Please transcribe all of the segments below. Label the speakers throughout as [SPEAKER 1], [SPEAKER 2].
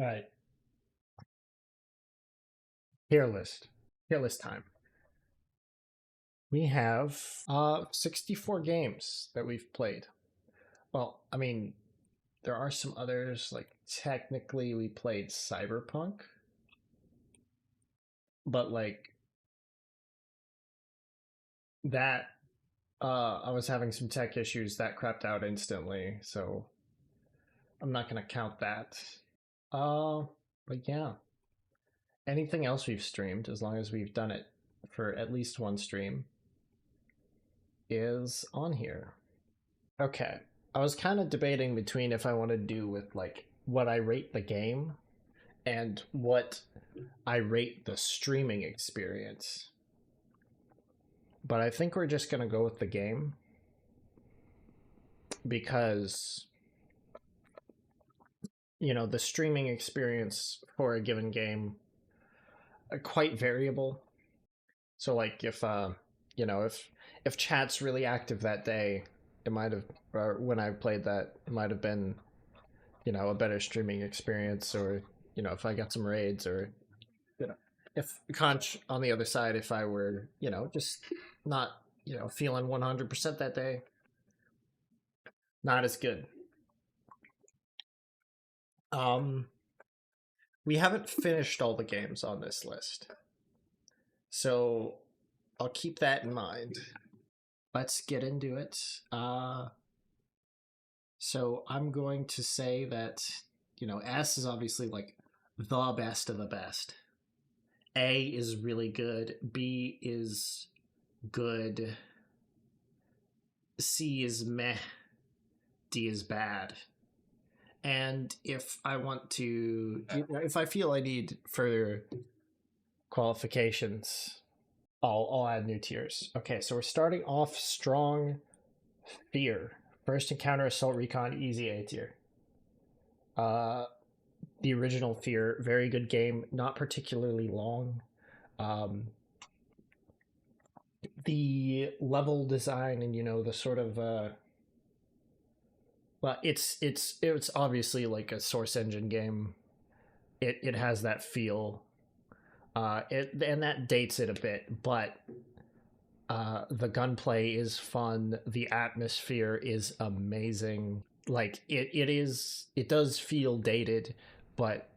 [SPEAKER 1] All right, tier list. Tier list time. We have 64 games that we've played. Well, I mean, there are some others, like technically we played Cyberpunk, but like that I was having some tech issues that crapped out instantly, so I'm not gonna count that. Uh but yeah. Anything else we've streamed, as long as we've done it for at least one stream, is on here. Okay. I was kind of debating between if I want to do with like what I rate the game and what I rate the streaming experience. But I think we're just going to go with the game because the streaming experience for a given game are quite variable. So like if chat's really active that day, it might have, or when I played that, it might have been a better streaming experience, or if I got some raids, or if Conch on the other side, if I were just not feeling 100% that day, not as good. um we haven't finished all the games on this list, so I'll keep that in mind. Let's get into it. So I'm going to say that S is obviously like the best of the best. A is really good. B is good. C is meh. D is bad. And if I want to, if I feel I need further qualifications, I'll add new tiers. Okay, so we're starting off strong. Fear. First encounter, Assault Recon, easy A tier. The original Fear, very good game, not particularly long. The level design and the sort of well, it's obviously like a Source Engine game. It has that feel. And that dates it a bit, but the gunplay is fun. The atmosphere is amazing. Like it does feel dated, but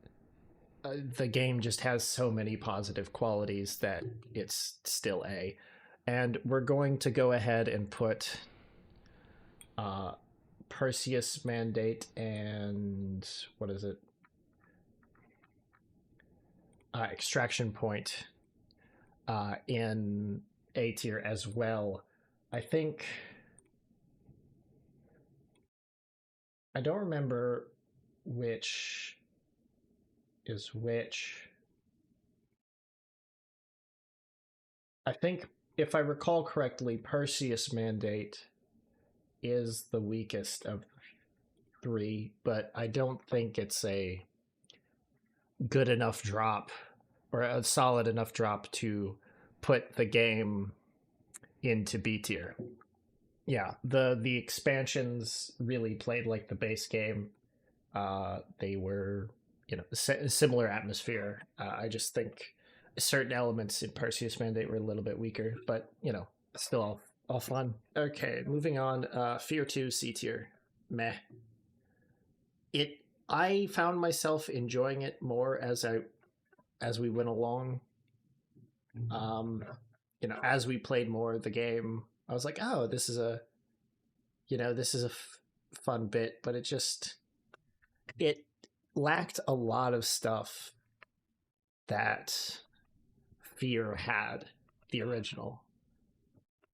[SPEAKER 1] the game just has so many positive qualities that it's still A. And we're going to go ahead and put Perseus Mandate and what is it? Extraction Point in A tier as well. I think I don't remember which is which. I think if I recall correctly, Perseus Mandate is the weakest of three, but I don't think it's a good enough drop or a solid enough drop to put the game into B tier. Yeah, the expansions really played like the base game. They were similar atmosphere. I just think certain elements in Perseus Mandate were a little bit weaker, but still all fun. Okay, moving on. Fear 2 C tier. Meh. I found myself enjoying it more as we went along. As we played more of the game, I was like, oh, this is a fun bit, but it lacked a lot of stuff that Fear had, the original.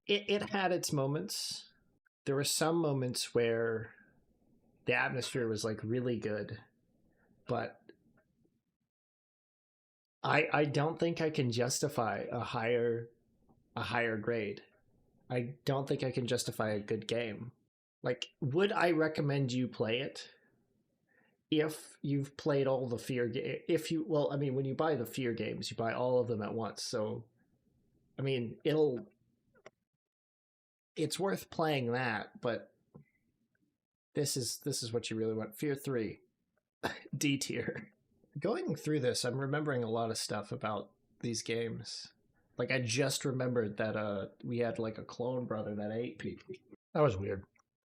[SPEAKER 1] It had its moments. There were some moments where the atmosphere was like really good, but I don't think I can justify a higher grade. I don't think I can justify a good game. Like, would I recommend you play it if you've played all the Fear if you, well, I mean, when you buy the Fear games, you buy all of them at once. So, I mean, it's worth playing that, but this is what you really want. Fear 3, D tier. going through this, I'm remembering a lot of stuff about these games. Like I just remembered that we had like a clone brother that ate people. That was weird.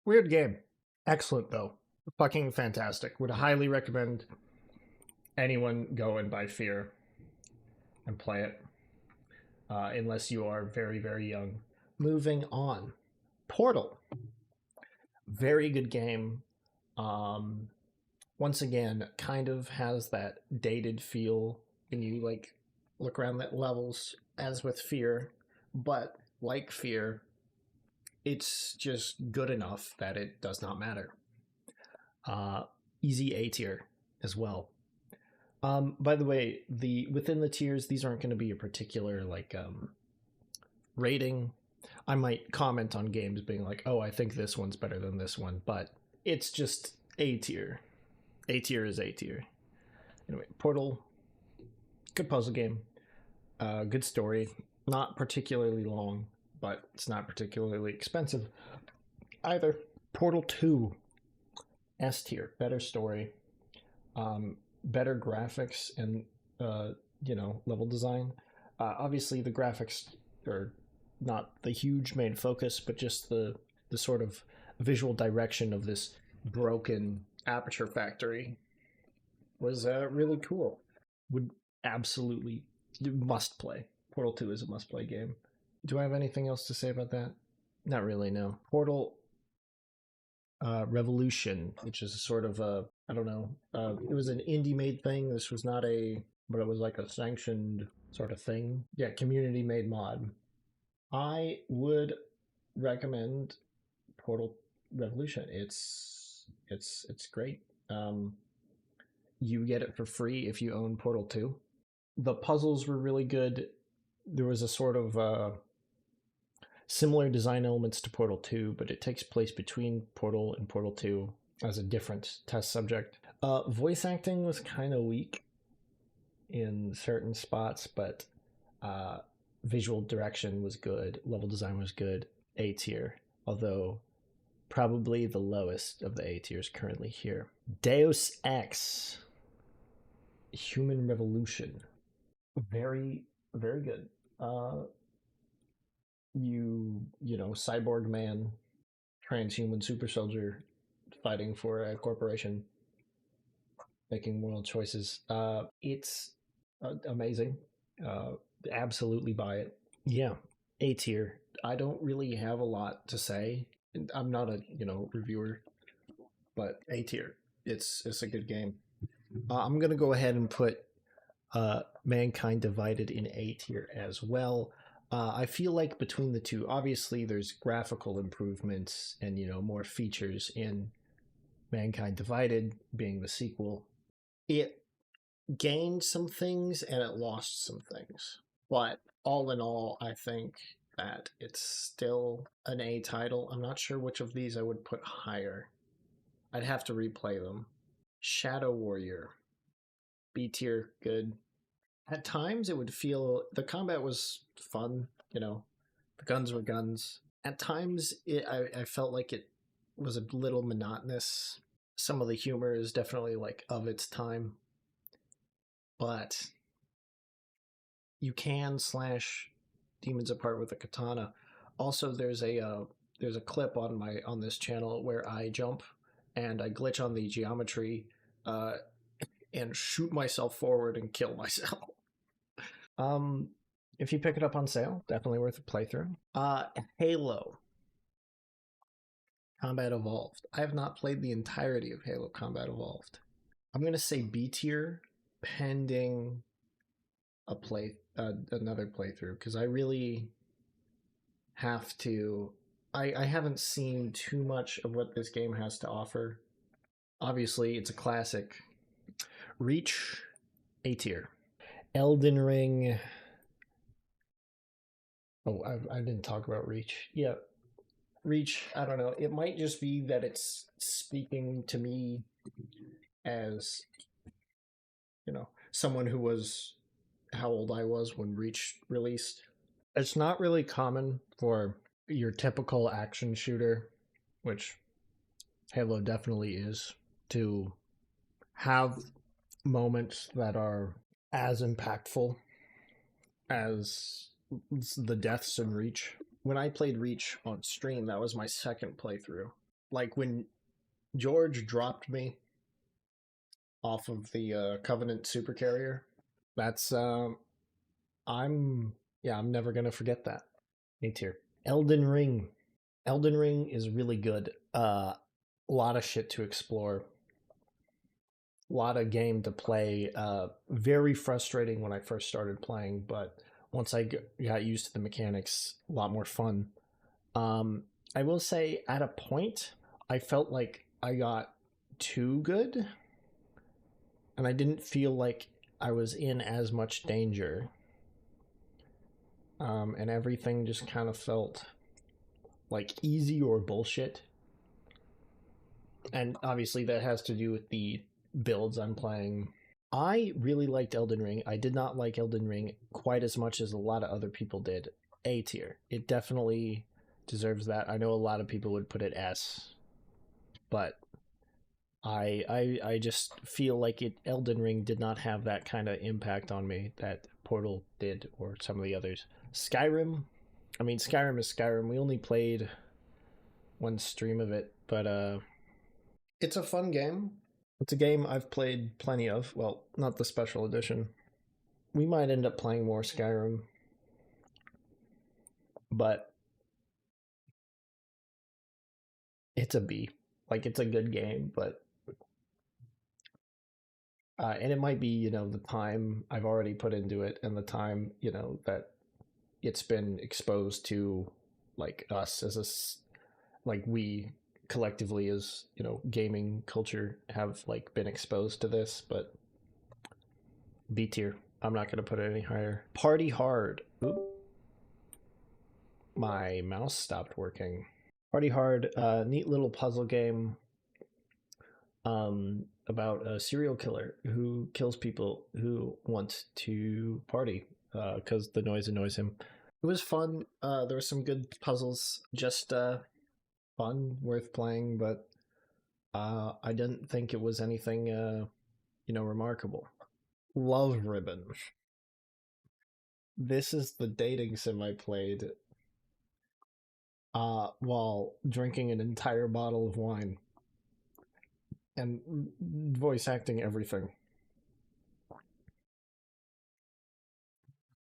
[SPEAKER 1] Weird game. Excellent though. Fucking fantastic. Would highly recommend anyone go and buy Fear and play it. Unless you are very, very young. Moving on. Portal. Very good game. Once again, kind of has that dated feel when you like look around the levels as with Fear, but like Fear, it's just good enough that it does not matter. Easy A tier as well. By the way, within the tiers, these aren't going to be a particular like rating. I might comment on games being like, oh, I think this one's better than this one, but it's just A tier. A tier is A tier. Anyway, Portal, good puzzle game, good story, not particularly long, but it's not particularly expensive either. Portal 2, S tier, better story, better graphics and level design. Obviously, the graphics are not the huge main focus, but just the sort of visual direction of this broken Aperture Factory was really cool. Would absolutely must play. Portal 2 is a must play game. Do I have anything else to say about that? Not really, no. Portal Revolution, which is a sort of a, I don't know, it was an indie made thing. This was not but it was like a sanctioned sort of thing. Yeah, community made mod. I would recommend Portal Revolution. It's great. You get it for free if you own Portal 2. The puzzles were really good. There was a sort of similar design elements to Portal 2, but it takes place between Portal and Portal 2 as a different test subject. Voice acting was kind of weak in certain spots, but visual direction was good. Level design was good. A tier, although probably the lowest of the A tiers currently here. Deus Ex Human Revolution. Very, very good. Cyborg man, transhuman super soldier fighting for a corporation, making moral choices. It's amazing. Absolutely buy it. Yeah, A tier. I don't really have a lot to say. I'm not a reviewer, but A tier. It's a good game. I'm gonna go ahead and put Mankind Divided in A tier as well. I feel like between the two, obviously there's graphical improvements and more features in Mankind Divided being the sequel. It gained some things and it lost some things, but all in all, I think that it's still an A title. I'm not sure which of these I would put higher. I'd have to replay them. Shadow Warrior, B tier, good. At times it would feel the combat was fun, the guns were guns. At times I felt like it was a little monotonous. Some of the humor is definitely like of its time, but you can slash demons apart with a katana. Also, there's a clip on this channel where I jump and I glitch on the geometry and shoot myself forward and kill myself. If you pick it up on sale, definitely worth a playthrough. Halo Combat Evolved. I have not played the entirety of Halo Combat Evolved. I'm gonna say B tier, pending another playthrough, because I really have to. I haven't seen too much of what this game has to offer. Obviously, it's a classic. Reach, A tier. Elden Ring. Oh, I didn't talk about Reach. Yeah, Reach, I don't know. It might just be that it's speaking to me as, someone who was how old I was when Reach released. It's not really common for your typical action shooter, which Halo definitely is, to have moments that are as impactful as the deaths in Reach. When I played Reach on stream, that was my second playthrough. Like when George dropped me off of the Covenant supercarrier, that's I'm I'm never gonna forget that. A tier. Elden Ring. Elden Ring is really good. A lot of shit to explore. A lot of game to play. Very frustrating when I first started playing, but once I got used to the mechanics, a lot more fun. I will say, at a point, I felt like I got too good, and I didn't feel like I was in as much danger. And everything just kind of felt like easy or bullshit. And obviously, that has to do with the builds I'm playing. I really liked Elden Ring. I did not like Elden Ring quite as much as a lot of other people did. A tier. It definitely deserves that. I know a lot of people would put it S, but I just feel like Elden Ring did not have that kind of impact on me that Portal did or some of the others. Skyrim, I mean Skyrim is Skyrim. We only played one stream of it, but it's a fun game. It's a game I've played plenty of. Well, not the special edition. We might end up playing more Skyrim, but it's a B. Like, it's a good game, but and it might be, the time I've already put into it and the time, that it's been exposed to, like, us as like, we collectively as, gaming culture have, like, been exposed to this, but B tier. I'm not going to put it any higher. Party Hard. Oop. My mouse stopped working. Party Hard, neat little puzzle game about a serial killer who kills people who want to party because the noise annoys him. It was fun. There were some good puzzles, just fun, worth playing, but I didn't think it was anything, remarkable. Love Ribbon. This is the dating sim I played while drinking an entire bottle of wine and voice acting everything.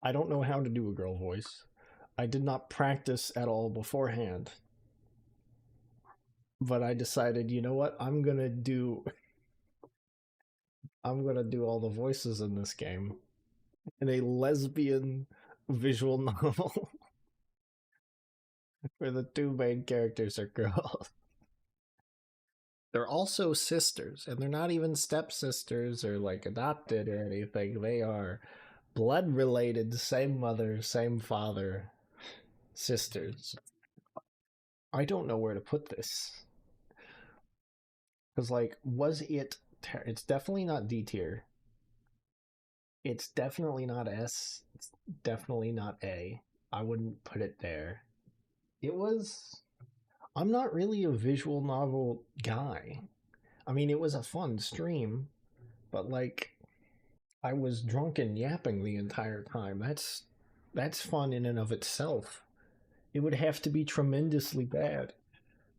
[SPEAKER 1] I don't know how to do a girl voice. I did not practice at all beforehand. But I decided, you know what? I'm going to do all the voices in this game in a lesbian visual novel where the two main characters are girls. They're also sisters, and they're not even stepsisters or like adopted or anything. They are blood related, same mother, same father, sisters. I don't know where to put this. Because, like, was it. It's definitely not D tier. It's definitely not S. It's definitely not A. I wouldn't put it there. It was. I'm not really a visual novel guy. I mean, it was a fun stream, but, like, I was drunk and yapping the entire time. That's fun in and of itself. It would have to be tremendously bad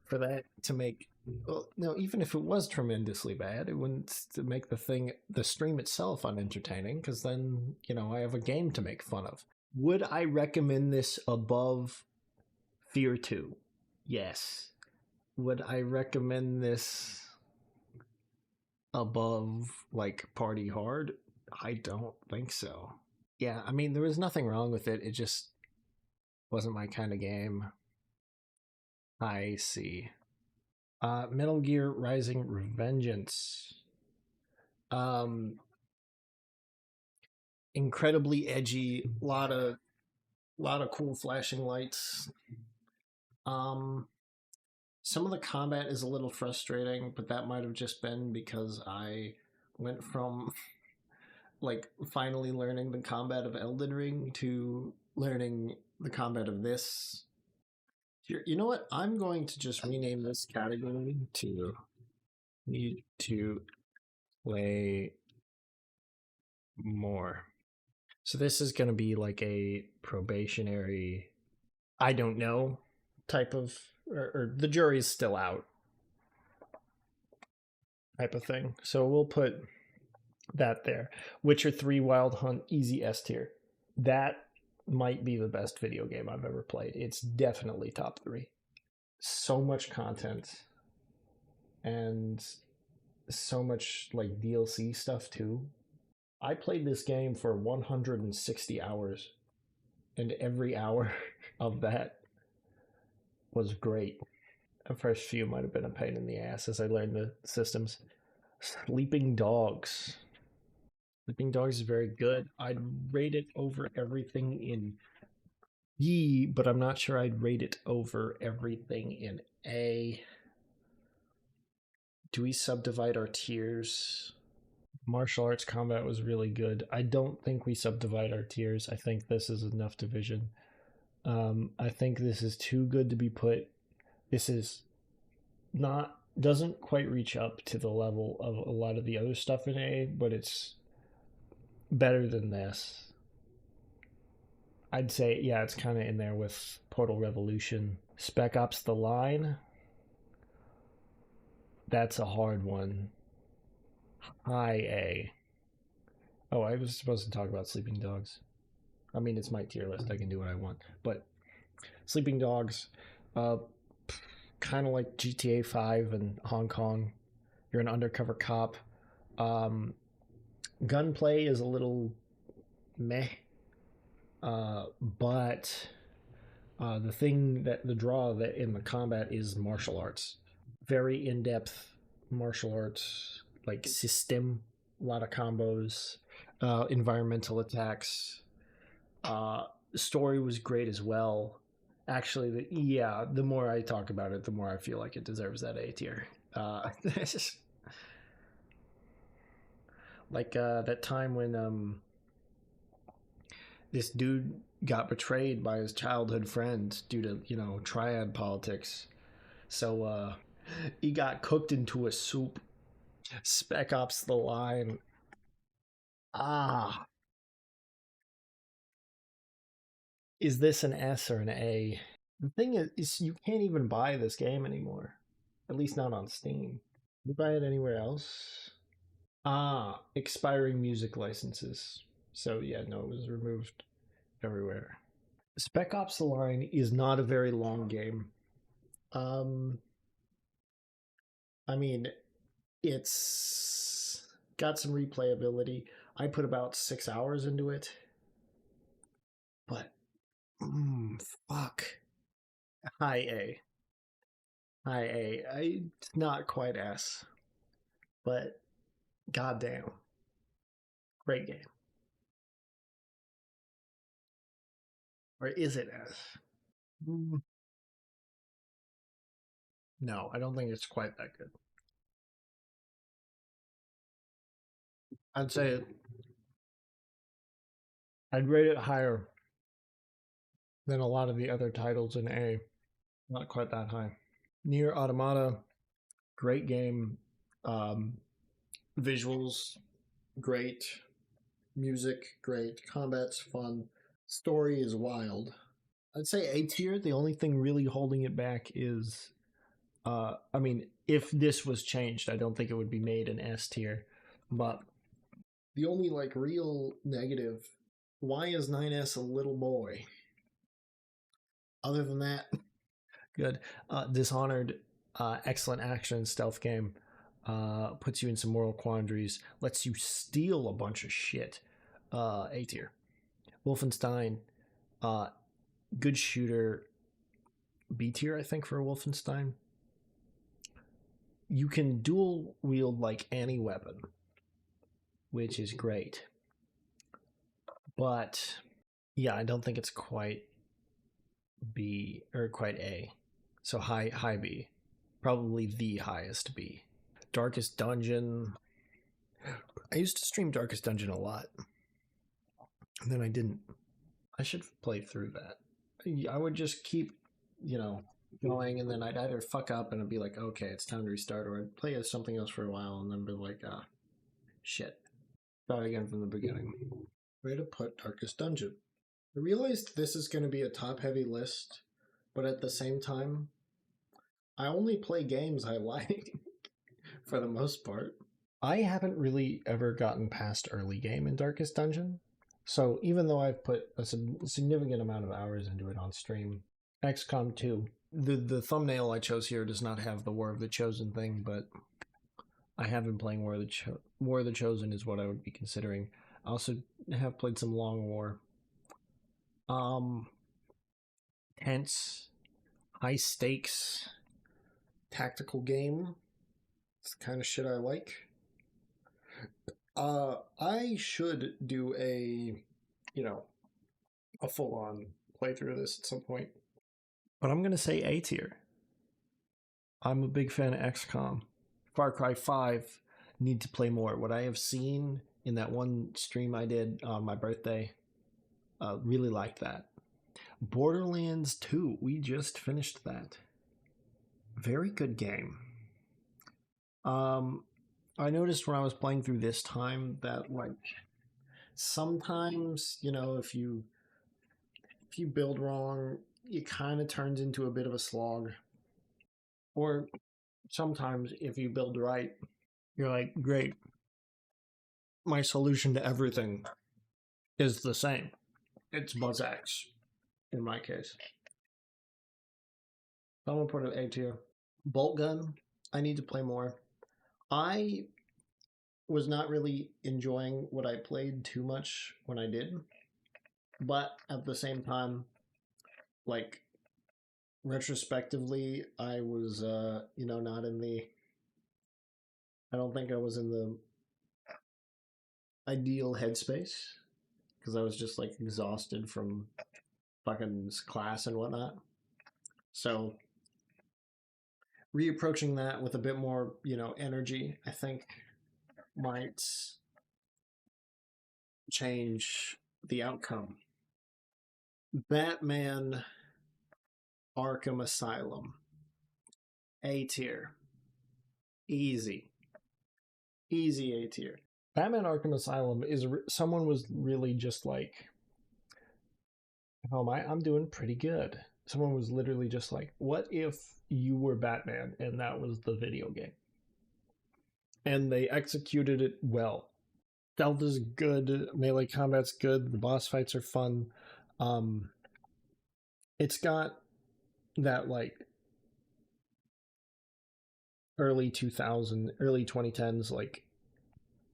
[SPEAKER 1] for that to make. Well, no, even if it was tremendously bad, it wouldn't make the stream itself unentertaining, because then, I have a game to make fun of. Would I recommend this above Fear 2? Yes. Would I recommend this above, like, Party Hard? I don't think so. Yeah, I mean, there was nothing wrong with it. It just wasn't my kind of game. I see. Metal Gear Rising: Revengeance. Incredibly edgy, lot of cool flashing lights. Some of the combat is a little frustrating, but that might have just been because I went from like finally learning the combat of Elden Ring to learning the combat of this. You know what? I'm going to just rename this category to need to play more. So this is going to be like a probationary, I don't know, type of, or the jury's still out type of thing. So we'll put that there. Witcher 3 Wild Hunt, easy S tier. That might be the best video game I've ever played. It's definitely top 3. So much content and so much like DLC stuff too. I played this game for 160 hours, and every hour of that was great. The first few might have been a pain in the ass as I learned the systems. Sleeping Dogs. Sleeping Dogs is very good. I'd rate it over everything in B, but I'm not sure I'd rate it over everything in A. Do we subdivide our tiers? Martial arts combat was really good. I don't think we subdivide our tiers. I think this is enough division. I think this is too good to be put. This is not, doesn't quite reach up to the level of a lot of the other stuff in A, but it's better than this. I'd say, yeah, it's kind of in there with Portal Revolution. Spec Ops The Line. That's a hard one. High A. Oh, I was supposed to talk about Sleeping Dogs. I mean, it's my tier list. I can do what I want. But Sleeping Dogs, kind of like GTA 5 and Hong Kong. You're an undercover cop. Gunplay is a little meh. But the draw that in the combat is martial arts. Very in-depth martial arts, like system, a lot of combos, environmental attacks. Story was great as well. Actually, the more I talk about it, the more I feel like it deserves that A tier. Like that time when this dude got betrayed by his childhood friend due to triad politics. So he got cooked into a soup. Spec Ops The Line. Ah. Is this an S or an A? The thing is you can't even buy this game anymore. At least not on Steam. You buy it anywhere else? Ah, expiring music licenses. So yeah, no, it was removed everywhere. Spec Ops The Line is not a very long game. Um, I mean, it's got some replayability. I put about 6 hours into it, but fuck, high A, high A. It's not quite S, but goddamn, great game. Or is it S? Mm, no, I don't think it's quite that good. I'd say I'd rate it higher than a lot of the other titles in A. Not quite that high. Nier Automata, great game. Um, Visuals, great. Music, great. Combat's fun. Story is wild. I'd say A tier. The only thing really holding it back is, I mean, if this was changed, I don't think it would be made an S tier. But the only like real negative, why is 9S a little boy? Other than that, good. Dishonored, excellent action stealth game. Puts you in some moral quandaries. Lets you steal a bunch of shit. A tier. Wolfenstein, good shooter. B tier, I think, for Wolfenstein. You can dual wield like any weapon, which is great. But yeah, I don't think it's quite B or quite A. So high B. Probably the highest B. Darkest Dungeon. I used to stream Darkest Dungeon a lot. And then I didn't. I should play through that. I would just keep, going, and then I'd either fuck up and I'd be like, okay, it's time to restart, or I'd play as something else for a while and then be like, shit. Start again from the beginning. Way to put Darkest Dungeon. I realized this is going to be a top-heavy list, but at the same time, I only play games I like, for the most part. I haven't really ever gotten past early game in Darkest Dungeon, so even though I've put a significant amount of hours into it on stream, XCOM 2, the thumbnail I chose here does not have the War of the Chosen thing, but I have been playing War of the Chosen is what I would be considering. I also have played some Long War. Tense, high stakes, tactical game. It's the kind of shit I like. I should do a full-on playthrough of this at some point. But I'm going to say A tier. I'm a big fan of XCOM. Far Cry 5, need to play more. What I have seen in that one stream I did on my birthday, really liked that. Borderlands 2, we just finished that. Very good game. I noticed when I was playing through this time that, like, sometimes, if you build wrong, it kind of turns into a bit of a slog. Or sometimes if you build right, you're like, great, my solution to everything is the same. It's BuzzX, in my case. I'm gonna put an A tier. Bolt Gun, I need to play more. I was not really enjoying what I played too much when I did, but at the same time, like, retrospectively, I was, not in the... I don't think I was in the ideal headspace, because I was just, like, exhausted from fucking class and whatnot. So, reapproaching that with a bit more, energy, I think might change the outcome. Batman Arkham Asylum. A tier. Easy A tier. Batman Arkham Asylum is someone was really just like, oh my, I'm doing pretty good. Someone was literally just like, what if you were Batman and that was the video game? And they executed it well. Stealth is good, melee combat's good, the boss fights are fun. It's got that, like, early 2010s, like,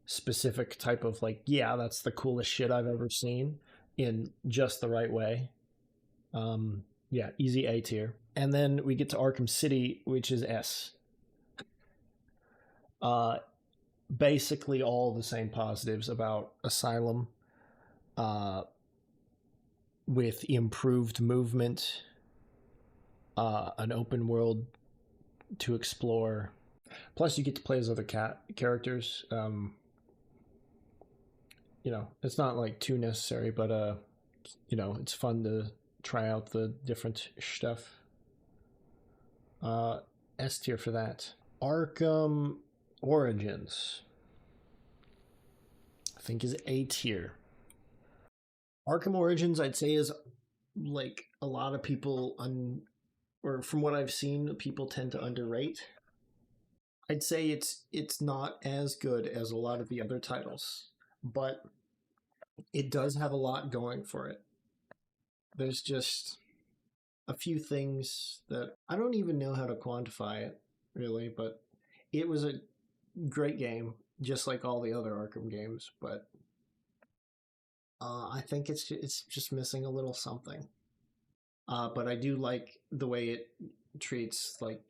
[SPEAKER 1] specific type of, like, yeah, that's the coolest shit I've ever seen in just the right way. Yeah, easy A tier. And then we get to Arkham City, which is S. Basically all the same positives about Asylum, with improved movement, an open world to explore. Plus, you get to play as other characters. It's not like too necessary, but it's fun to try out the different stuff. S tier for that. Arkham Origins, I think, is A tier. Arkham Origins, I'd say, is, like, a lot of people or from what I've seen, people tend to underrate. I'd say it's not as good as a lot of the other titles, but it does have a lot going for it. There's just a few things that I don't even know how to quantify it, really, but it was a great game, just like all the other Arkham games, but I think it's just missing a little something. But I do like the way it treats, like,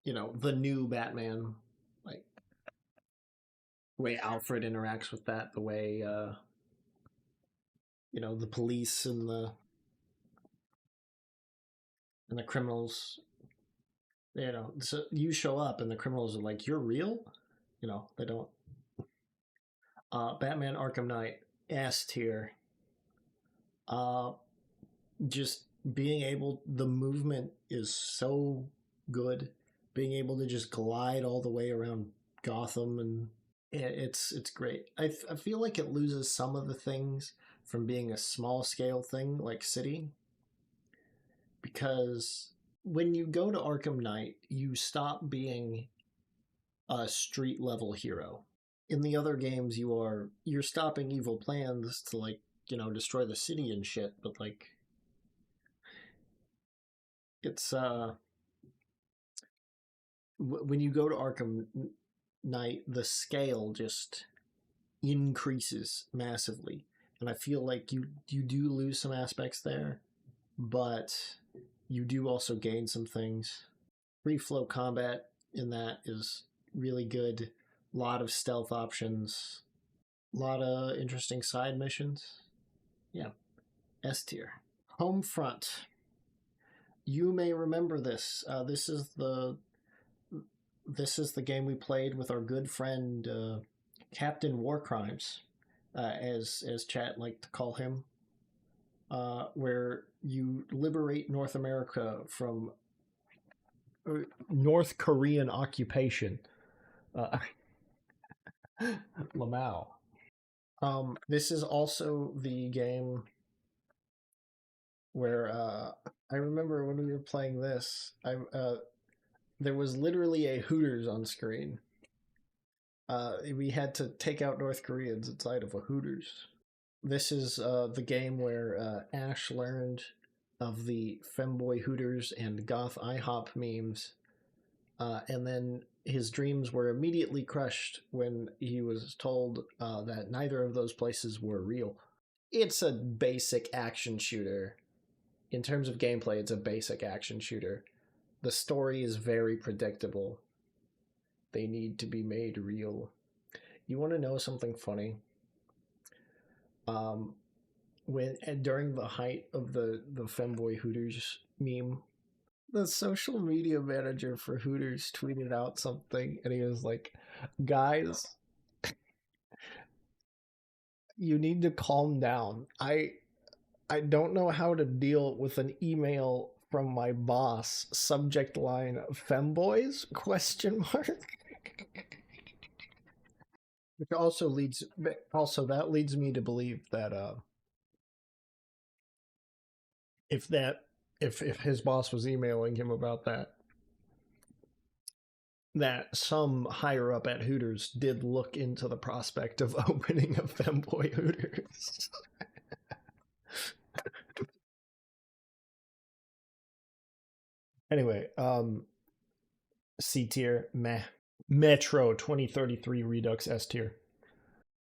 [SPEAKER 1] the new Batman, like, the way Alfred interacts with that, the way, the police and the criminals, so you show up and the criminals are like, you're real? They don't. Batman Arkham Knight, S tier. Just being able, the movement is so good. Being able to just glide all the way around Gotham and It's great. I feel like it loses some of the things from being a small scale thing like City, because when you go to Arkham Knight, you stop being a street level hero. In the other games, you're stopping evil plans to, like, destroy the city and shit, but like it's when you go to Arkham Knight, the scale just increases massively, and I feel like you do lose some aspects there, but you do also gain some things. Free flow combat in that is really good. A lot of stealth options, a lot of interesting side missions. Yeah, S tier. Homefront. You may remember this. This is the game we played with our good friend Captain Warcrimes, as chat liked to call him, where you liberate North America from North Korean occupation. Lamau. This is also the game where I remember when we were playing this, there was literally a Hooters on screen. We had to take out North Koreans inside of a Hooters. This is the game where Ash learned of the femboy Hooters and goth IHOP memes, and then his dreams were immediately crushed when he was told that neither of those places were real. It's a basic action shooter. In terms of gameplay, it's a basic action shooter. The story is very predictable. They need to be made real. You want to know something funny? When during the height of the femboy Hooters meme, the social media manager for Hooters tweeted out something, and he was like, "Guys, you need to calm down. I don't know how to deal with an email from my boss. Subject line: femboys? Question mark." Which also that leads me to believe that if that if his boss was emailing him about that some higher up at Hooters did look into the prospect of opening a femboy Hooters. Anyway, C tier, meh. Metro 2033 Redux S tier.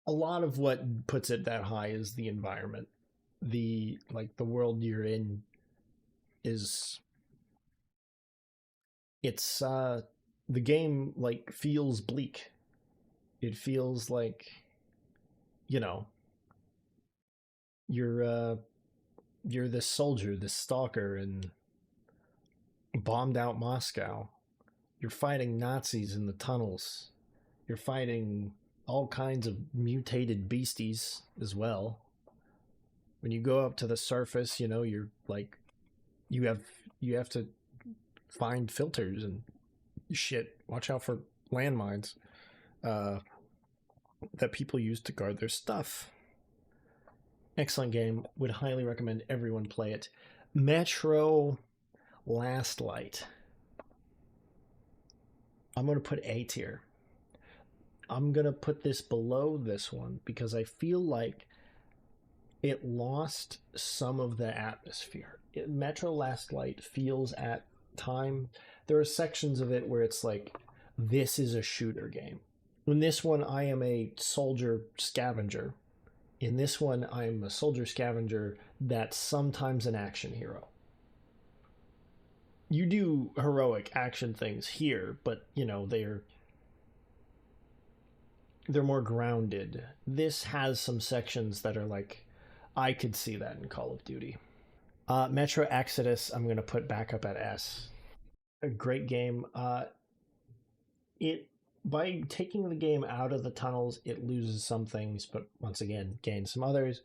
[SPEAKER 1] A lot of what puts it that high is the environment. The world you're in is it's the game like feels bleak. It feels like, you know, you're this soldier, this stalker in bombed out Moscow. You're fighting Nazis in the tunnels. You're fighting all kinds of mutated beasties as well. When you go up to the surface, you're like you have to find filters and shit. Watch out for landmines that people use to guard their stuff. Excellent game. Would highly recommend everyone play it. Metro Last Light. I'm going to put A tier. I'm going to put this below this one because I feel like it lost some of the atmosphere. Metro Last Light feels at time. There are sections of it where it's like, this is a shooter game. In this one, I am a soldier scavenger. In this one, I'm a soldier scavenger that's sometimes an action hero. You do heroic action things here, but they're more grounded. This has some sections that are like, I could see that in Call of Duty. Metro Exodus, I'm going to put back up at S. A great game. It by taking the game out of the tunnels, it loses some things, but once again, gains some others.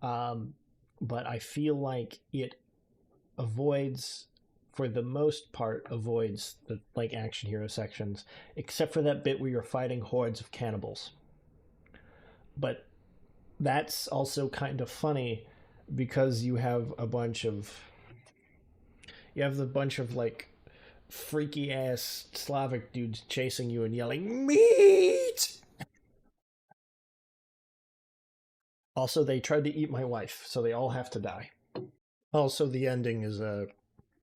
[SPEAKER 1] But I feel like it avoids for the most part, avoids the like action hero sections, except for that bit where you're fighting hordes of cannibals. But that's also kind of funny because you have a bunch of like freaky ass Slavic dudes chasing you and yelling meat. Also, they tried to eat my wife, so they all have to die. Also, the ending is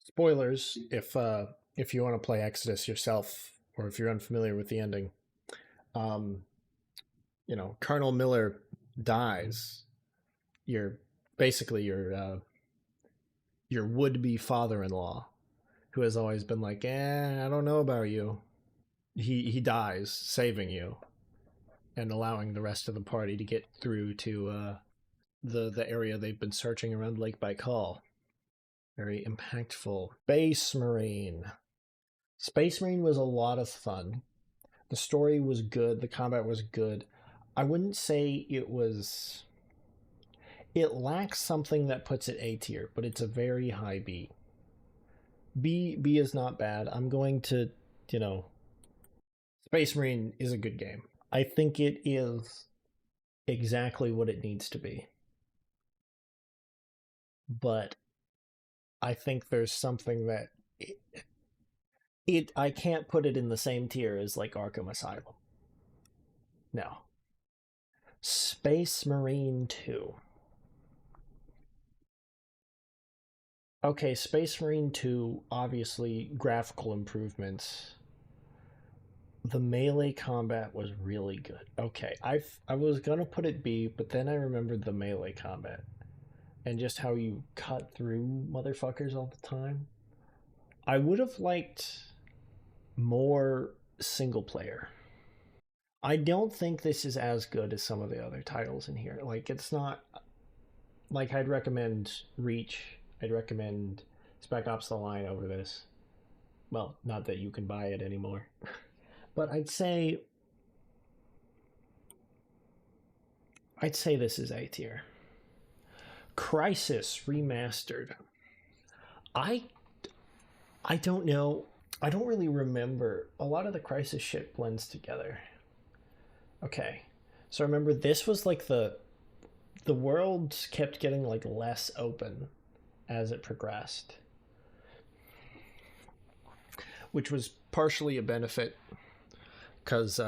[SPEAKER 1] spoilers if you want to play Exodus yourself or if you're unfamiliar with the ending. You know, Colonel Miller dies. You're basically your would-be father-in-law, who has always been like, I don't know about you. He dies, saving you, and allowing the rest of the party to get through to the area they've been searching around Lake Baikal. Very impactful. Space Marine. Space Marine was a lot of fun. The story was good. The combat was good. I wouldn't say it was... It lacks something that puts it A tier, but it's a very high B. B is not bad. I'm going to, you know... Space Marine is a good game. I think it is exactly what it needs to be. But I think there's something that... I can't put it in the same tier as like Arkham Asylum. No. Space Marine 2. Okay, Space Marine 2, obviously graphical improvements. The melee combat was really good. Okay, I was gonna put it B, but then I remembered the melee combat and just how you cut through motherfuckers all the time. I would have liked more single player. I don't think this is as good as some of the other titles in here. Like, it's not... Like, I'd recommend Reach. I'd recommend Spec Ops The Line over this. Well, not that you can buy it anymore. But I'd say this is A tier. Crysis Remastered. I don't know. I don't really remember. A lot of the Crysis shit blends together. Okay. So remember, this was like the world kept getting like less open as it progressed, which was partially a benefit because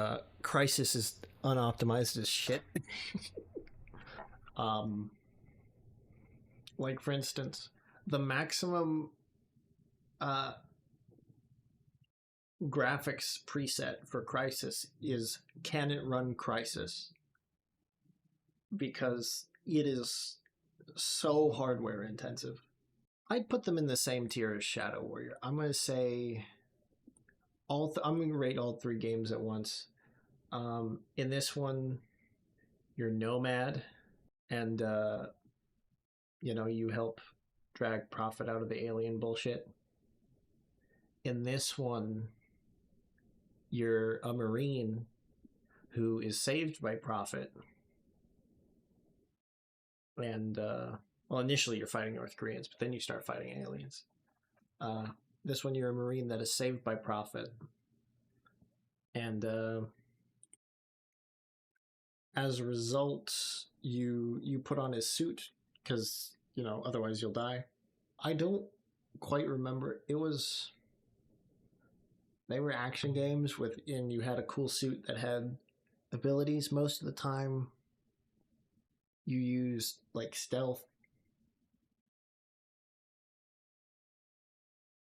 [SPEAKER 1] Crysis is unoptimized as shit. Like, for instance, the maximum graphics preset for Crysis is can it run Crysis, because it is so hardware intensive. I'd put them in the same tier as Shadow Warrior. I'm gonna say I'm gonna rate all three games at once. In this one, you're Nomad, and you help drag Prophet out of the alien bullshit. In this one, you're a Marine who is saved by Prophet. And, well, initially you're fighting North Koreans, but then you start fighting aliens. This one, you're a Marine that is saved by Prophet. And as a result, you put on his suit, because, otherwise you'll die. I don't quite remember. They were action games and you had a cool suit that had abilities. Most of the time, you used like stealth.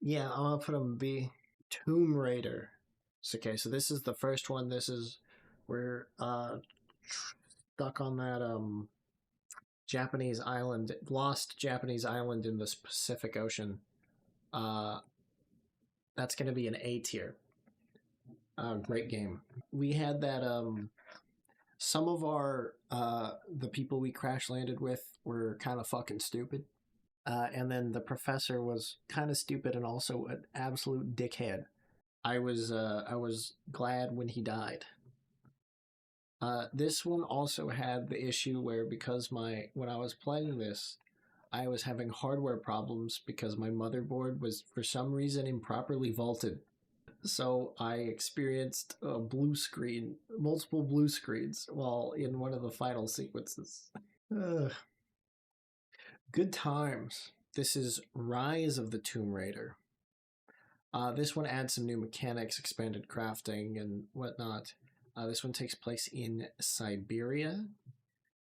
[SPEAKER 1] Yeah, I'm gonna put them B. Tomb Raider. Okay, so this is the first one. This is we're stuck on that Japanese island, lost Japanese island in the Pacific Ocean. That's gonna be an A tier. Great game. We had that some of our the people we crash landed with were kind of fucking stupid, and then the professor was kind of stupid and also an absolute dickhead. I was glad when he died. This one also had the issue where, because when I was playing this, I was having hardware problems because my motherboard was, for some reason, improperly vaulted. So I experienced a blue screen, multiple blue screens, while in one of the final sequences. Ugh. Good times. This is Rise of the Tomb Raider. This one adds some new mechanics, expanded crafting, and whatnot. This one takes place in Siberia.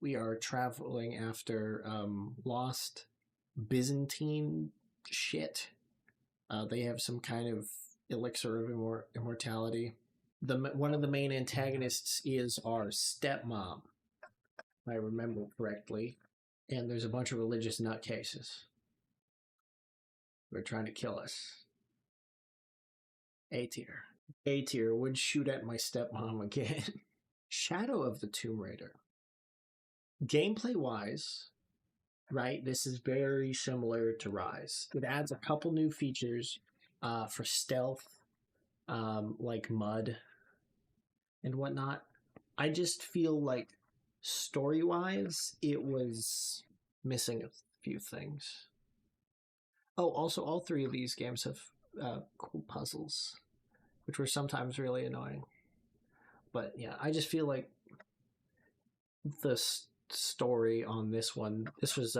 [SPEAKER 1] We are traveling after lost Byzantine shit. They have some kind of elixir of immortality. One of the main antagonists is our stepmom, if I remember correctly. And there's a bunch of religious nutcases who are trying to kill us. A tier. A tier would shoot at my stepmom again. Shadow of the Tomb Raider. Gameplay wise, right, this is very similar to Rise. It adds a couple new features for stealth, like mud and whatnot. I just feel like story wise, it was missing a few things. Oh, also, all three of these games have cool puzzles, which were sometimes really annoying. But yeah, I just feel like the story on this one, this was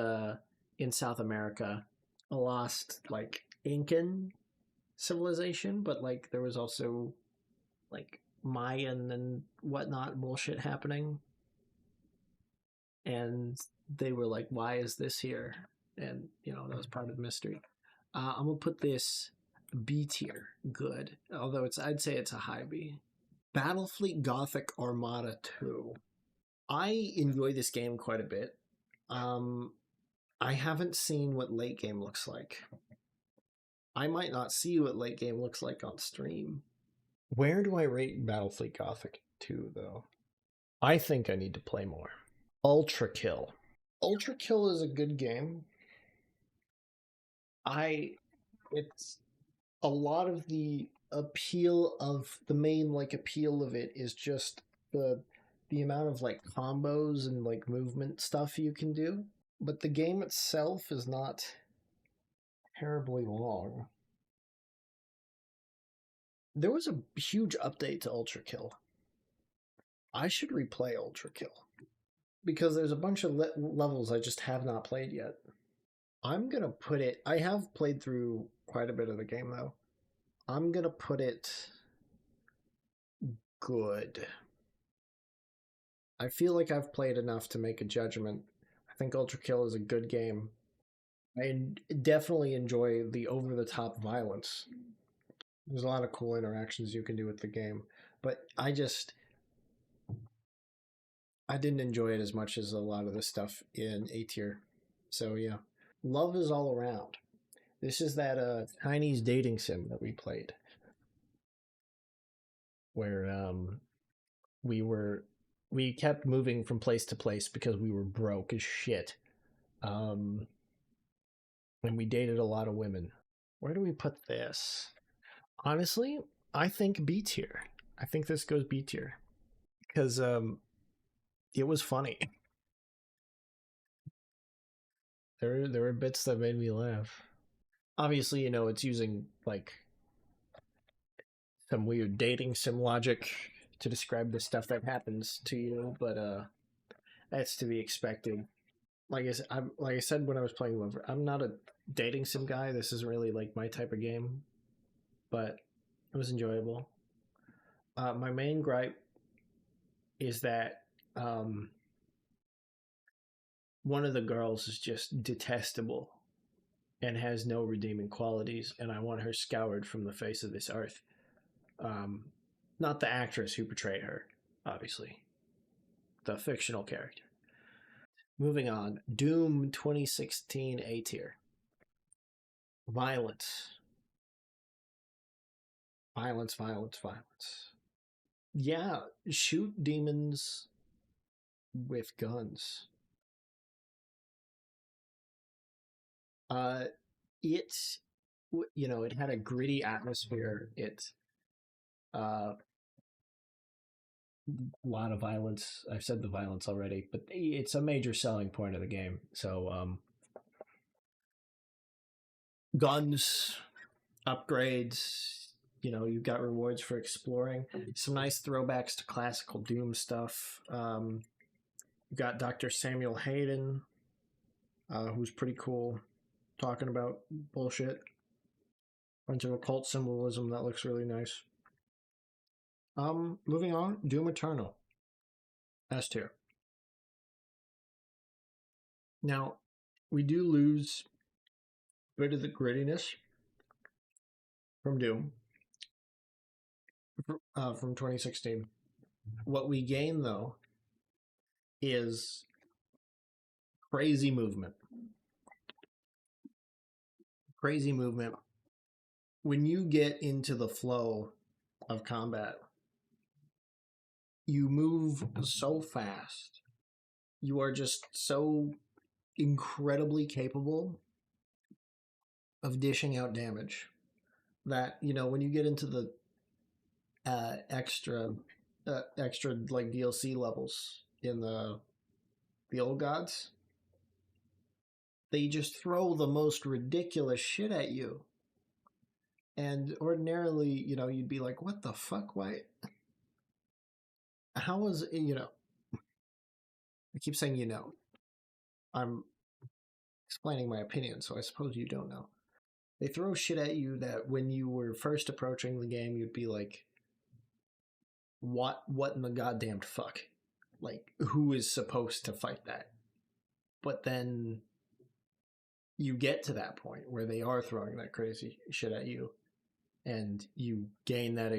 [SPEAKER 1] in South America, a lost like Incan civilization, but like there was also like Mayan and whatnot bullshit happening. And they were like, why is this here? And, you know, that was part of the mystery. I'm going to put this B tier, good. Although I'd say it's a high B. Battlefleet Gothic Armada 2. I enjoy this game quite a bit. I haven't seen what late game looks like. I might not see what late game looks like on stream. Where do I rate Battlefleet Gothic 2, though? I think I need to play more. Ultra Kill. Ultra Kill is a good game. It's a lot of the appeal of the main like appeal of it is just the amount of like combos and like movement stuff you can do, but the game itself is not terribly long. There was a huge update to Ultra Kill. I should replay Ultra Kill because there's a bunch of levels I just have not played yet. I'm gonna put it. I have played through quite a bit of the game though. I'm gonna put it good. I feel like I've played enough to make a judgment. I think Ultra Kill is a good game. I definitely enjoy the over-the-top violence. There's a lot of cool interactions you can do with the game, but I didn't enjoy it as much as a lot of the stuff in A tier. So yeah, love is all around. This is that Chinese dating sim that we played, where we kept moving from place to place because we were broke as shit. And we dated a lot of women. Where do we put this? Honestly, I think B tier. I think this goes B tier because it was funny. There were bits that made me laugh. Obviously, you know, it's using like some weird dating sim logic to describe the stuff that happens to you, but that's to be expected. Like I said when I was playing Lover, I'm not a dating sim guy. This isn't really like my type of game, but it was enjoyable. My main gripe is that one of the girls is just detestable and has no redeeming qualities, and I want her scoured from the face of this earth. Not the actress who portrayed her, obviously. The fictional character. Moving on. Doom 2016 A tier. Violence. Violence, violence, violence. Yeah, shoot demons with guns. It, you know, it had a gritty atmosphere. It, a lot of violence. I've said the violence already, but it's a major selling point of the game. So, guns, upgrades. You've got rewards for exploring. Some nice throwbacks to classical Doom stuff. You got Dr. Samuel Hayden, who's pretty cool, talking about bullshit. Bunch of occult symbolism that looks really nice. Moving on, Doom Eternal. S tier. Now, we do lose a bit of the grittiness from Doom from 2016. What we gain, though, is crazy movement. Crazy movement. When you get into the flow of combat, you move so fast. You are just so incredibly capable of dishing out damage that, when you get into the extra like DLC levels in the old gods, they just throw the most ridiculous shit at you. And ordinarily, you'd be like, what the fuck? Why? How was, I keep saying, I'm explaining my opinion, so I suppose you don't know. They throw shit at you that when you were first approaching the game, you'd be like, what in the goddamn fuck? Like, who is supposed to fight that? But then you get to that point where they are throwing that crazy shit at you, and you gain that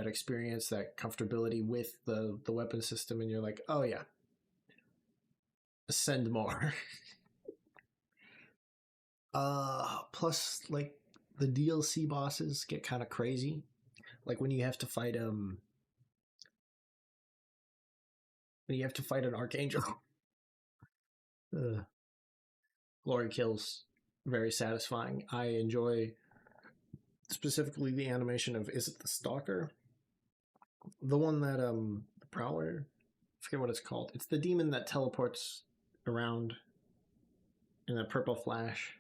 [SPEAKER 1] experience, that comfortability with the weapon system, and you're like, oh yeah, send more. Plus, like, the DLC bosses get kind of crazy. Like when you have to fight an archangel. Glory kills, very satisfying. I enjoy specifically the animation of, is it the Stalker? The one that the Prowler, I forget what it's called. It's the demon that teleports around in a purple flash.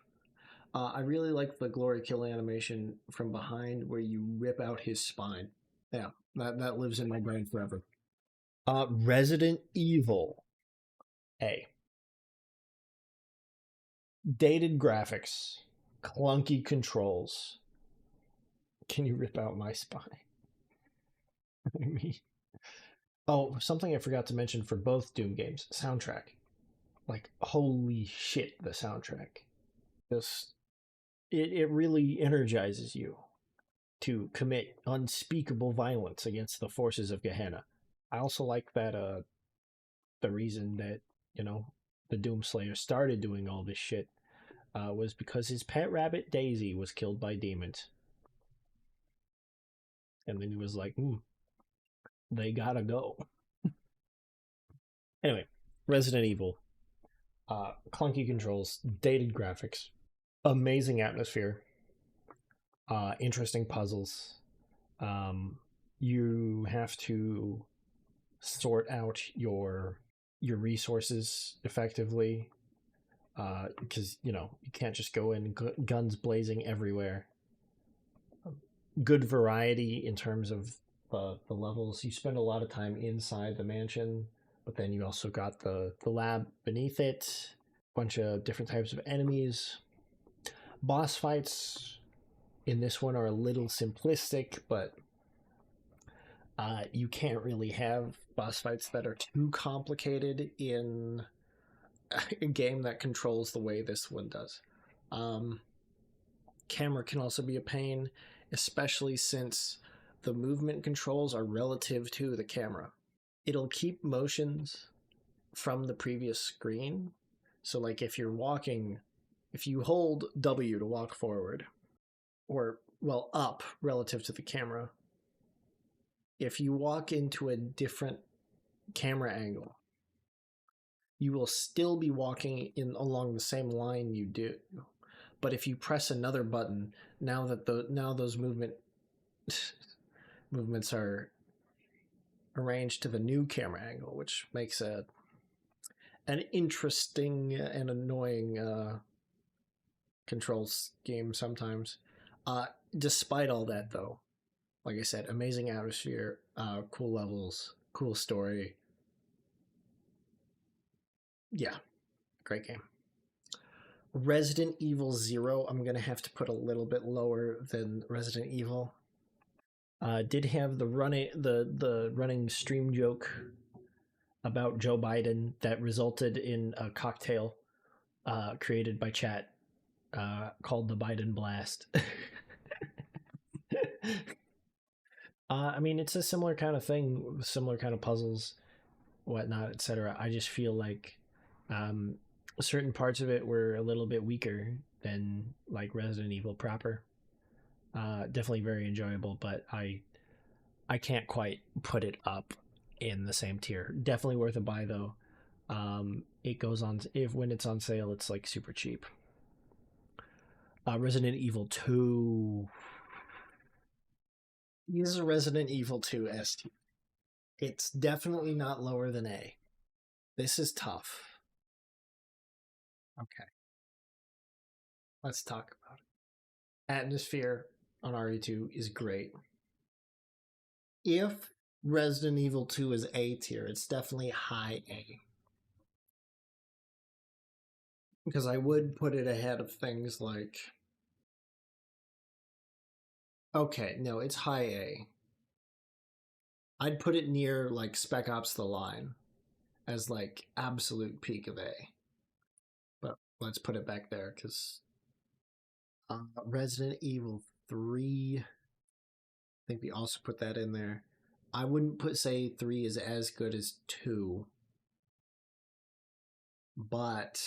[SPEAKER 1] I really like the Glory kill animation from behind where you rip out his spine. Yeah, that lives in my brain forever. Resident Evil A. Dated graphics, clunky controls. Can you rip out my spine? I mean, something I forgot to mention for both Doom games: soundtrack. Like, holy shit, the soundtrack. It really energizes you to commit unspeakable violence against the forces of Gehenna. I also like that the reason that, the Doomslayer started doing all this shit was because his pet rabbit Daisy was killed by demons. And then he was like, they gotta go. Anyway, Resident Evil. Clunky controls, dated graphics, amazing atmosphere, interesting puzzles. You have to sort out your resources effectively, because you can't just go in guns blazing everywhere. Good variety in terms of the levels. You spend a lot of time inside the mansion, but then you also got the lab beneath it, a bunch of different types of enemies. Boss fights in this one are a little simplistic, but you can't really have boss fights that are too complicated in a game that controls the way this one does. Camera can also be a pain, especially since the movement controls are relative to the camera. It'll keep motions from the previous screen. So like if you're walking, if you hold W to walk forward, or up relative to the camera, if you walk into a different camera angle, you will still be walking along the same line you do. But if you press another button, now those movements are arranged to the new camera angle, which makes an interesting and annoying control scheme sometimes. Despite all that, though, like I said, amazing atmosphere, cool levels, cool story. Yeah, great game. Resident Evil 0, I'm going to have to put a little bit lower than Resident Evil. Did have the running stream joke about Joe Biden that resulted in a cocktail created by chat called the Biden Blast. I mean, it's a similar kind of thing, similar kind of puzzles, whatnot, etc. I just feel like certain parts of it were a little bit weaker than like Resident Evil proper. Definitely very enjoyable, but I can't quite put it up in the same tier. Definitely worth a buy though. It goes on when it's on sale, it's like super cheap. Resident Evil 2 is a Resident Evil 2 S tier. It's definitely not lower than A. This is tough. Okay. Let's talk about it. Atmosphere on RE2 is great. If Resident Evil 2 is A tier, it's definitely high A. Because I would put it ahead of things like... Okay, no, it's high A. I'd put it near like Spec Ops The Line as like absolute peak of A. But let's put it back there because Resident Evil 3, I think we also put that in there. I wouldn't say 3 is as good as 2, but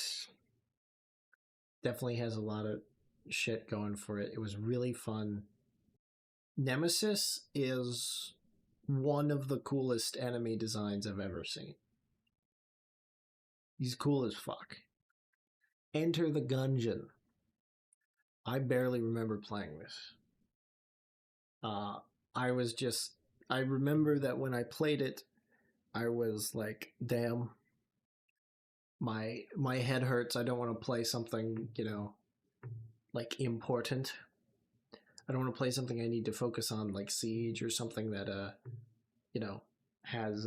[SPEAKER 1] definitely has a lot of shit going for it. It was really fun. Nemesis is one of the coolest enemy designs I've ever seen. He's cool as fuck. Enter the Gungeon. I barely remember playing this. I remember that when I played it, I was like, damn, my head hurts. I don't want to play something, like important. I don't want to play something I need to focus on, like Siege or something that, has,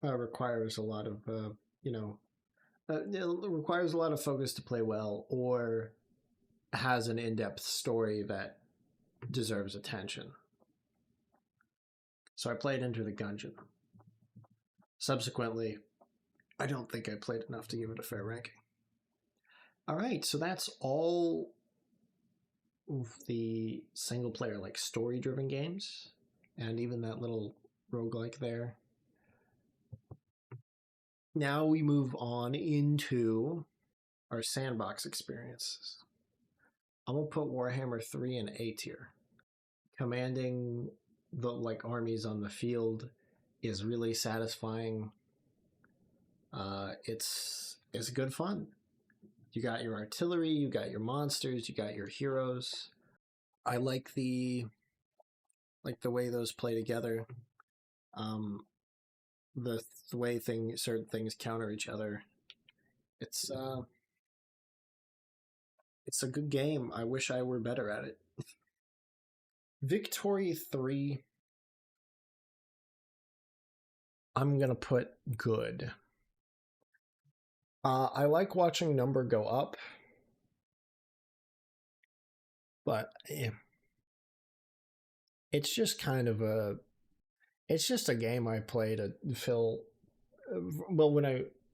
[SPEAKER 1] requires a lot of, it requires a lot of focus to play well, or has an in-depth story that deserves attention. So I played Enter the Gungeon. Subsequently, I don't think I played enough to give it a fair ranking. All right, so that's all of the single-player, like story-driven games, and even that little roguelike there. Now we move on into our sandbox experiences. I'm gonna put Warhammer 3 in A tier. Commanding the armies on the field is really satisfying. It's good fun. You got your artillery, you got your monsters, you got your heroes. I like the way those play together. The way certain things counter each other. It's a good game. I wish I were better at it. Victoria 3, I'm gonna put good. I like watching number go up, but it's just kind of a game I play to fill. Well,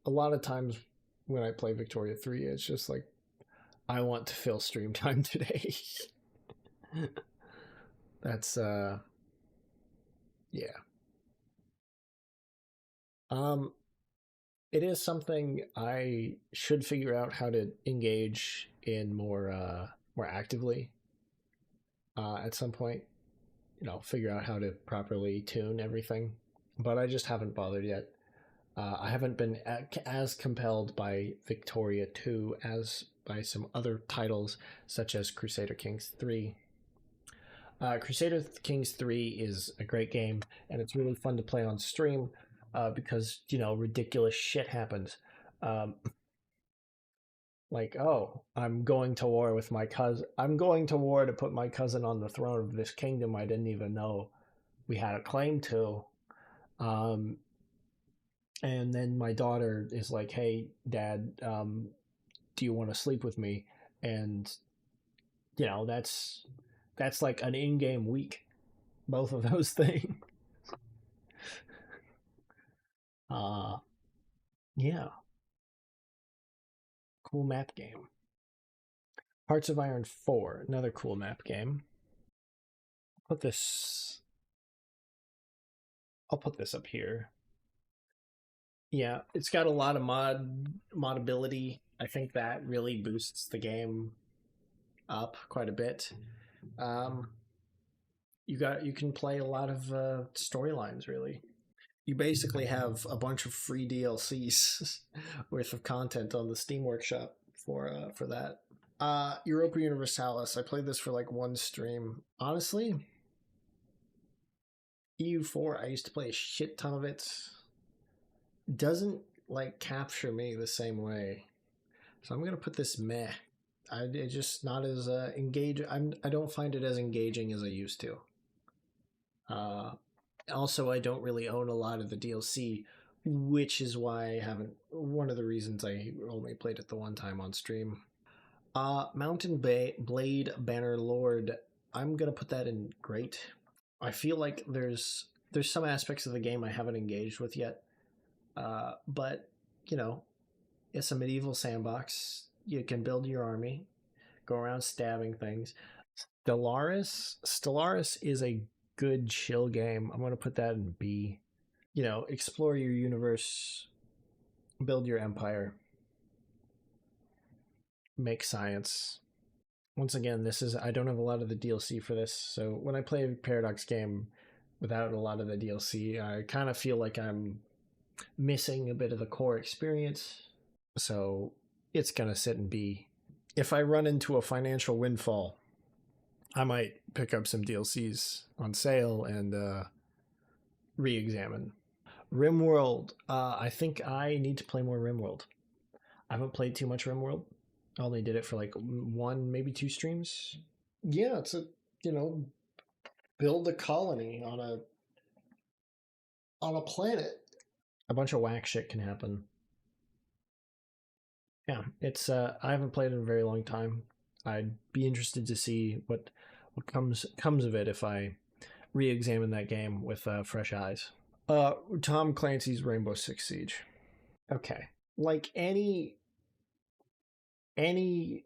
[SPEAKER 1] a lot of times when I play Victoria 3, it's just like I want to fill stream time today. That's yeah. It is something I should figure out how to engage in more actively at some point. Figure out how to properly tune everything, but I just haven't bothered yet. I haven't been as compelled by Victoria 2 as by some other titles, such as Crusader Kings 3. Crusader Kings 3 is a great game, and it's really fun to play on stream because, ridiculous shit happens. Like, oh, I'm going to war with my cousin. I'm going to war to put my cousin on the throne of this kingdom I didn't even know we had a claim to. Um, and then my daughter is like, "Hey, Dad, do you want to sleep with me?" And that's like an in-game week, both of those things. Uh, yeah, cool map game. Hearts of Iron 4, another cool map game. Put this. I'll put this up here. Yeah, it's got a lot of modability. I think that really boosts the game up quite a bit. Um, you can play a lot of storylines really. You basically have a bunch of free DLCs worth of content on the Steam Workshop for that. Europa Universalis. I played this for like one stream. Honestly, EU4. I used to play a shit ton of it. Doesn't like capture me the same way, so I'm gonna put this meh. It's just not as engaging. I don't find it as engaging as I used to. Uh, Also, I don't really own a lot of the DLC, which is why I haven't. One of the reasons I only played it the one time on stream. Mountain Blade Banner Lord. I'm gonna put that in great. I feel like there's some aspects of the game I haven't engaged with yet, but you know, it's a medieval sandbox. You can build your army, go around stabbing things. Stellaris is a good chill game. I'm going to put that in B. Explore your universe, build your empire, make science. Once again, I don't have a lot of the DLC for this, so when I play a Paradox game without a lot of the DLC, I kind of feel like I'm missing a bit of the core experience. So it's going to sit in B. If I run into a financial windfall, I might pick up some DLCs on sale and re-examine. RimWorld. I think I need to play more RimWorld. I haven't played too much RimWorld. I only did it for like one, maybe two streams. Yeah, it's you know, build a colony on a planet. A bunch of whack shit can happen. Yeah, it's I haven't played in a very long time. I'd be interested to see what comes of it if I re-examine that game with fresh eyes. Tom Clancy's Rainbow Six Siege. Okay, like any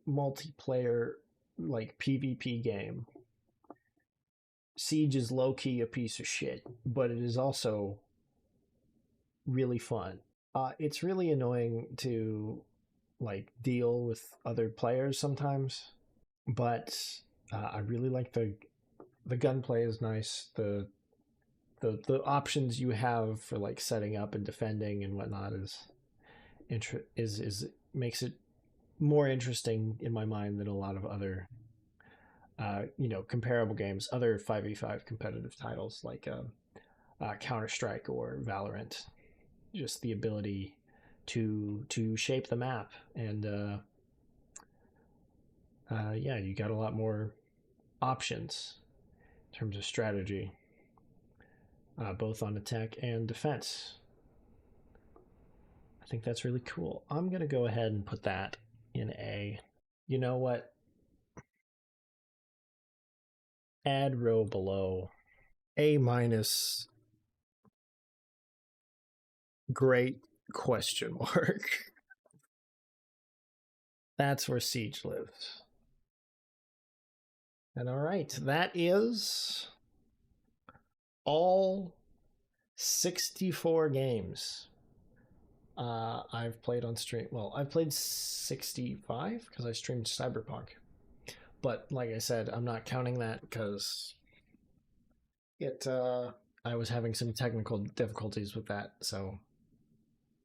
[SPEAKER 1] multiplayer like PvP game, Siege is low key a piece of shit, but it is also really fun. It's really annoying to like deal with other players sometimes, but I really like the gunplay is nice. The options you have for like setting up and defending and whatnot is makes it more interesting in my mind than a lot of other comparable games, other 5v5 competitive titles like Counter-Strike or Valorant. Just the ability to shape the map and yeah, you got a lot more options in terms of strategy, both on attack and defense. I think that's really cool. I'm gonna go ahead and put that in A. You know what? Add row below. A minus. Great question mark. That's where Siege lives. And all right, that is all 64 games I've played on stream. Well, I've played 65 because I streamed Cyberpunk. But like I said, I'm not counting that because I was having some technical difficulties with that, so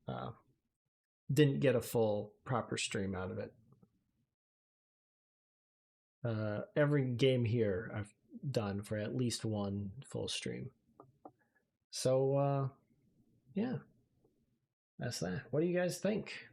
[SPEAKER 1] uh, didn't get a full proper stream out of it. Every game here I've done for at least one full stream. So yeah, that's that. What do you guys think?